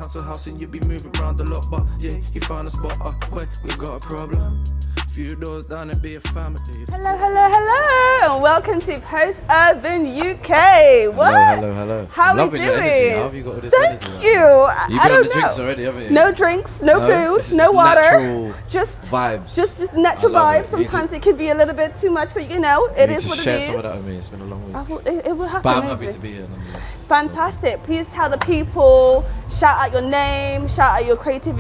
council house and you be moving around a lot. But yeah, he found a spot where we got a problem. Few doors down and be a family. Hello, and welcome to Post Urban UK. What? Hello. How are we Loving doing? your energy. How have you got this Thank energy? you. You've I been on don't the know. drinks already, haven't you? No drinks, no This food, is no just water. natural Just vibes. Just natural I love vibes. it. You Sometimes it could be a little bit too much, but you know, it need is to what it share is. some of that with me. It's been a long week. It will happen. But I'm maybe. happy to be here nonetheless. Fantastic. Please tell the people, shout out your name, shout out your creative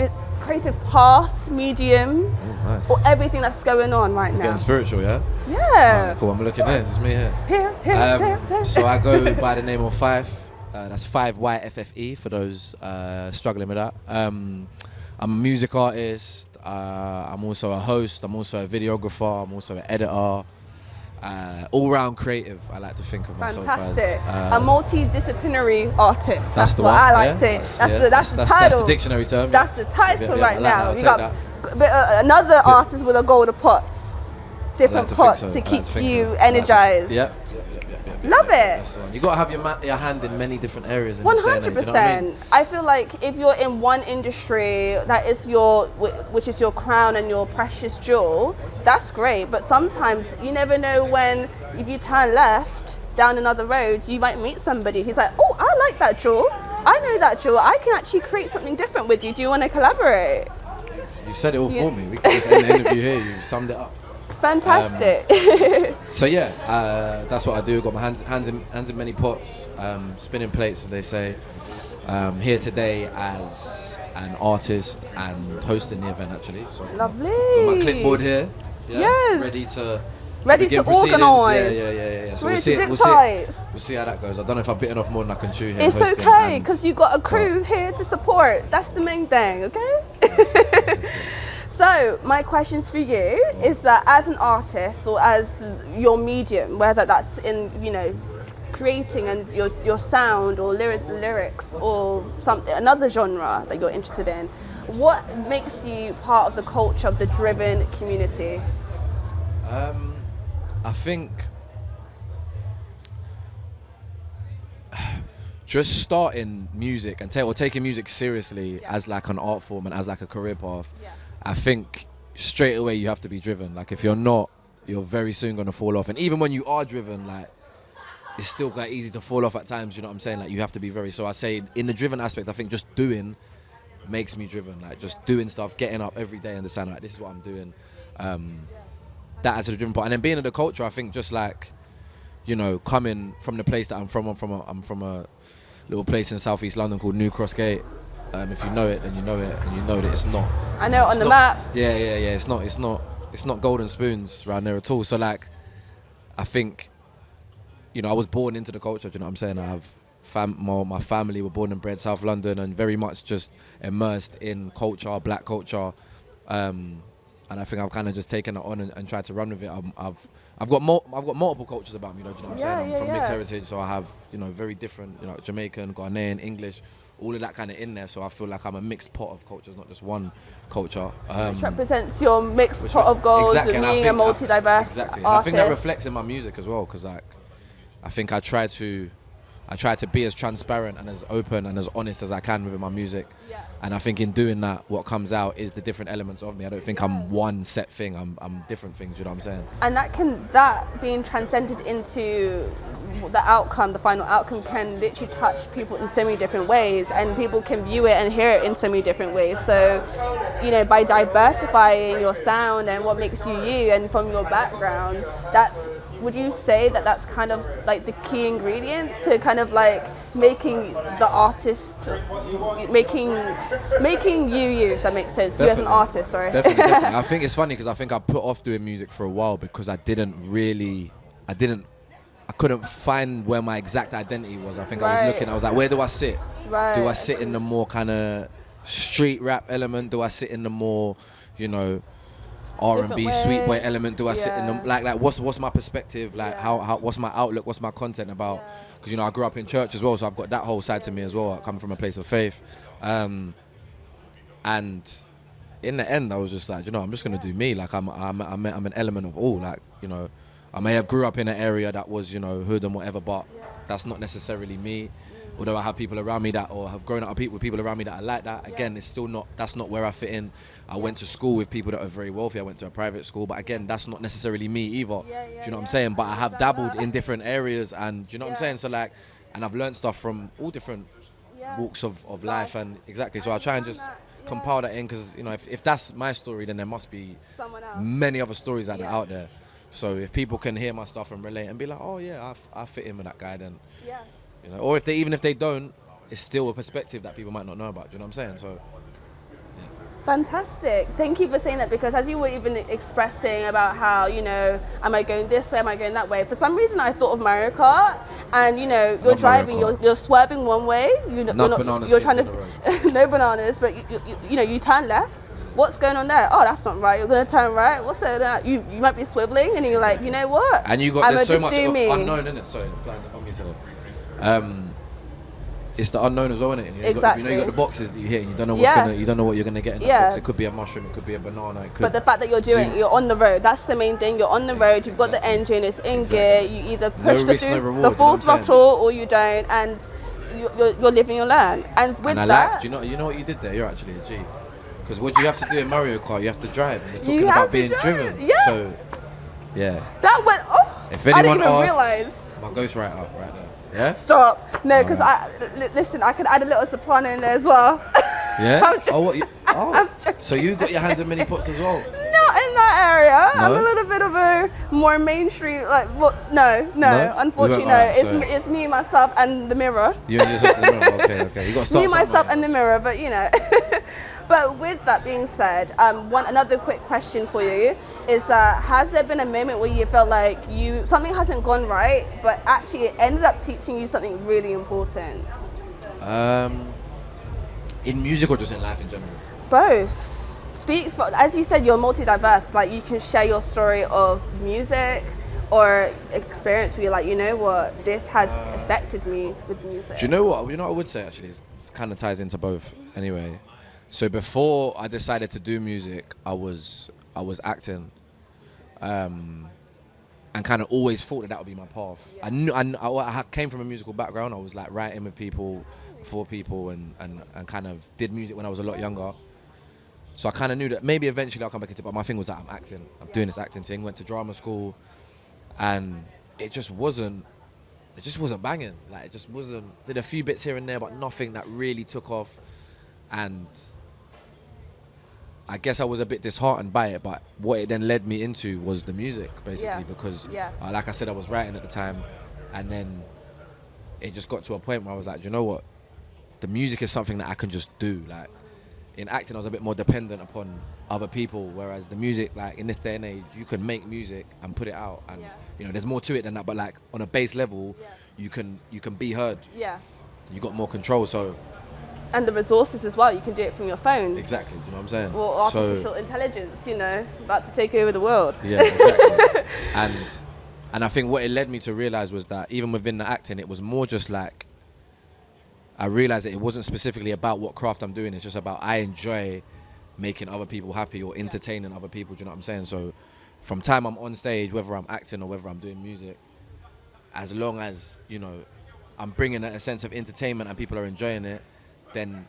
path, medium, Oh, nice. or everything that's going on right now. Getting spiritual, yeah? Yeah. Alright, cool. I'm looking here. This is me here. Here. So I go by the name of Five. That's 5YFFE for those struggling with that. I'm a music artist. I'm also a host. I'm also a videographer. I'm also an editor. All-round creative, I like to think of myself Fantastic. as. A multidisciplinary artist. That's what one. I like to. Yeah, That's the that's title. the dictionary term. That's the title Yeah, right I like now. that. We got another artist with a golden pots, different to think pots so. to I keep like to think you so. energized. Yep. Love it. That's the one. You got to have your hand in many different areas. In this day and age, you know what I mean? 100%. I feel like if you're in one industry that is which is your crown and your precious jewel, that's great. But sometimes you never know when, if you turn left down another road, you might meet somebody who's like, oh, I like that jewel. I know that jewel. I can actually create something different with you. Do you want to collaborate? You've said it all for me. We can just end the interview here. You've summed it up. Fantastic. So yeah, that's what I do. Got my hands in many pots, spinning plates, as they say. Here today as an artist and hosting the event, actually. So Lovely. got my clipboard here. Yeah, Yes. ready to to proceedings. organise. Yeah. So Ready we'll to see. dip We'll see how that goes. I don't know if I've bitten off more than I can chew here. It's hosting okay, and- because you got a crew here to support. That's the main thing, okay? So, my questions for you is that as an artist or as your medium, whether that's in, creating and your sound or lyrics or another genre that you're interested in, what makes you part of the culture of the driven community? I think just starting music and taking music seriously as like an art form and as like a career path. Yeah. I think straight away you have to be driven. Like if you're not, you're very soon gonna fall off. And even when you are driven, like it's still quite easy to fall off at times. You know what I'm saying? Like you have to be very. So I say in the driven aspect, I think just doing makes me driven. Like just doing stuff, getting up every day and deciding like this is what I'm doing. That adds to the driven part. And then being in the culture, I think just like, coming from the place that I'm from a little place in southeast London called New Cross Gate. If you know it, then you know it, and you know that it's not. I know it on the map. Yeah. It's not golden spoons around there at all. So like, I think, I was born into the culture. Do you know what I'm saying? I have my family were born and bred South London, and very much just immersed in culture, black culture. And I think I've kind of just taken it on and tried to run with it. I've got multiple cultures about me. Do you know what I'm saying? I'm from mixed heritage, so I have very different, Jamaican, Ghanaian, English, all of that kind of in there. So I feel like I'm a mixed pot of cultures, not just one culture. Which represents your mixed pot of goals exactly, and and being a multi-diverse exactly. And artist. I think that reflects in my music as well, because like I think I try to be as transparent and as open and as honest as I can within my music. Yeah. And I think in doing that, what comes out is the different elements of me. I don't think I'm one set thing. I'm different things. You know what I'm saying? And that being transcended into the outcome, the final outcome, can literally touch people in so many different ways, and people can view it and hear it in so many different ways. So, by diversifying your sound and what makes you you, and from your background, would you say that that's kind of like the key ingredients to kind of like making the artist, making you, if that makes sense? Definitely. You as an artist, sorry. Definitely. I think it's funny because I think I put off doing music for a while because I couldn't find where my exact identity was. I think I was looking, I was like, where do I sit? Right. Do I sit in the more kind of street rap element? Do I sit in the more, R&B sweet boy element? Do I sit in the like what's my perspective? Like how what's my outlook? What's my content about? Because I grew up in church as well, so I've got that whole side to me as well. I come from a place of faith, and in the end, I was just like, I'm just gonna do me. Like I'm an element of all. Like I may have grew up in an area that was hood and whatever, but that's not necessarily me. although I have people around me that, or have grown up with people around me that are like that, again, it's still not, that's not where I fit in. I went to school with people that are very wealthy. I went to a private school, but again, that's not necessarily me either. Do you know what I'm saying? But I have dabbled in different areas, and do you know what I'm saying? So like, and I've learned stuff from all different walks of life, and exactly. So I try and just compile that in, because you know, if that's my story, then there must be many other stories that are out there. So if people can hear my stuff and relate and be like, oh yeah, I fit in with that guy, then you know, or even if they don't, it's still a perspective that people might not know about. Do you know what I'm saying? So. Fantastic. Thank you for saying that, because as you were even expressing about how, you know, am I going this way, am I going that way? For some reason I thought of Mario Kart, and you know, you're driving, you're swerving one way, you're trying to, no bananas, but you know, you turn left. What's going on there? Oh, that's not right. You're going to turn right. What's that? You might be swiveling, and you're like, you know what? And you got, there's so much unknown, isn't it? Sorry, the flies on me today. It's the unknown as well, isn't it? You got the boxes that you hit, and you don't know you don't know what you're gonna get in that box. It could be a mushroom, it could be a banana. But the fact that you're on the road, that's the main thing. You're on the road. You've got the engine. It's in gear. You either push the full throttle or you don't, and you're living your learn. And with that, you know what you did there. You're actually a G. Because what you have to do in Mario Kart, you have to drive. And they're talking about being driven. Yeah. So, yeah. That went. Oh, if anyone I didn't even asks, realize. my ghostwriter right there. Yeah? Stop. No, because listen, I could add a little soprano in there as well. Yeah? So you got your hands in many pots as well? Not in that area. No? I'm a little bit of a more mainstream, like, well, no, unfortunately, no. It's me, myself, and the mirror. You and yourself and the mirror, okay. You got to start me, myself, and the mirror, but you know. But with that being said, another quick question for you is that, has there been a moment where you felt like something hasn't gone right, but actually it ended up teaching you something really important? In music or just in life in general? Both. Speaks for, as you said, you're multi-diverse. Like, you can share your story of music or experience where you're like, you know what, this has affected me with music. Do you know what? You know what I would say actually? It kind of ties into both anyway. So before I decided to do music, I was acting, and kind of always thought that would be my path. Yeah. I came from a musical background. I was like writing with people, for people, and kind of did music when I was a lot younger. So I kind of knew that maybe eventually I'll come back into it. But my thing was that I'm acting. I'm doing this acting thing. Went to drama school, and it just wasn't banging. Like, it just wasn't. Did a few bits here and there, but nothing that really took off. And I guess I was a bit disheartened by it, but what it then led me into was the music, basically, because like I said, I was writing at the time, and then it just got to a point where I was like, you know what, the music is something that I can just do. Like, in acting, I was a bit more dependent upon other people, whereas the music, like in this day and age, you can make music and put it out, and you know, there's more to it than that, but like on a base level, you can be heard. Yeah. You got more control, so. And the resources as well, you can do it from your phone. Exactly, you know what I'm saying? Or artificial intelligence, you know, about to take over the world. Yeah, exactly. And I think what it led me to realize was that even within the acting, it was more just like, I realized that it wasn't specifically about what craft I'm doing, it's just about I enjoy making other people happy or entertaining other people, do you know what I'm saying? So from time I'm on stage, whether I'm acting or whether I'm doing music, as long as, you know, I'm bringing a sense of entertainment and people are enjoying it, then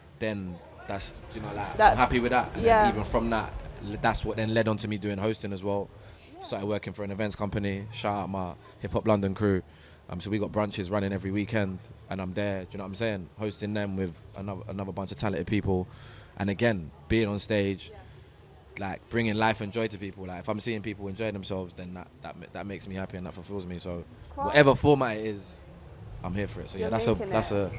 that's, you know, like, I'm happy with that. And then even from that, that's what then led on to me doing hosting as well. Started working for an events company. Shout out my Hip Hop London crew. So we got brunches running every weekend, and I'm there, do you know what I'm saying? Hosting them with another bunch of talented people. And again, being on stage, like bringing life and joy to people. Like, if I'm seeing people enjoy themselves, then that makes me happy and that fulfills me. So whatever format it is, I'm here for it. So yeah, that's a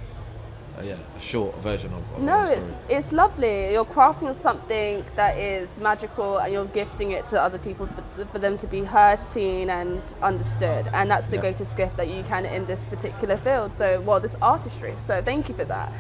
short version of no, it's lovely. You're crafting something that is magical, and you're gifting it to other people for them to be heard, seen, and understood. And that's the greatest gift that you can in this particular field. So, this artistry. So, thank you for that.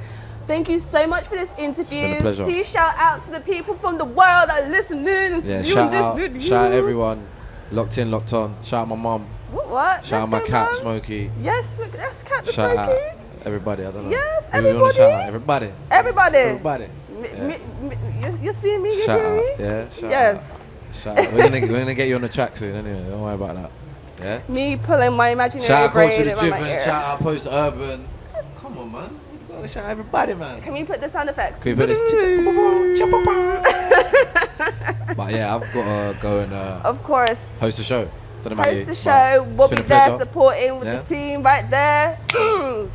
Thank you so much for this interview. It's been a pleasure. Please shout out to the people from the world that are listening. Yeah, shout out everyone. Locked in, locked on. Shout out my mum. What? Shout out my cat, Smokey. Yes, that's cat, the shout Smokey. Out everybody, I don't know. Yes, everybody. Shout out everybody. Everybody. Yeah. You see me? You shout hear out. me? Yeah. Shout yes. Out. Shout out. We're gonna get you on the track soon. Anyway, don't worry about that. Yeah. Me pulling my imaginary shout out brain Culture the around my Driven. ear. Shout out Post Urban. Come on, man. You gotta shout everybody, man. Can we put the sound effects? Can we put this? But yeah, I've got to go and Of course. host a show. Don't know about you, Host the show. but We'll it's be been a there pleasure. supporting with Yeah. the team right there.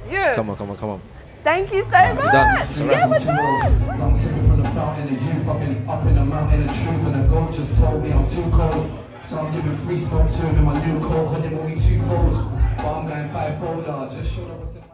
Yes. Come on. Thank you so we're much. done. It's a wrap. Yeah, we're done. I'm sipping from the fountain of youth. I've been up in the mountain of truth, and the gold just told me I'm too cold. So I'm giving free smoke to him in my new coat, 100 will be twofold. But I'm going fivefold, just showed up.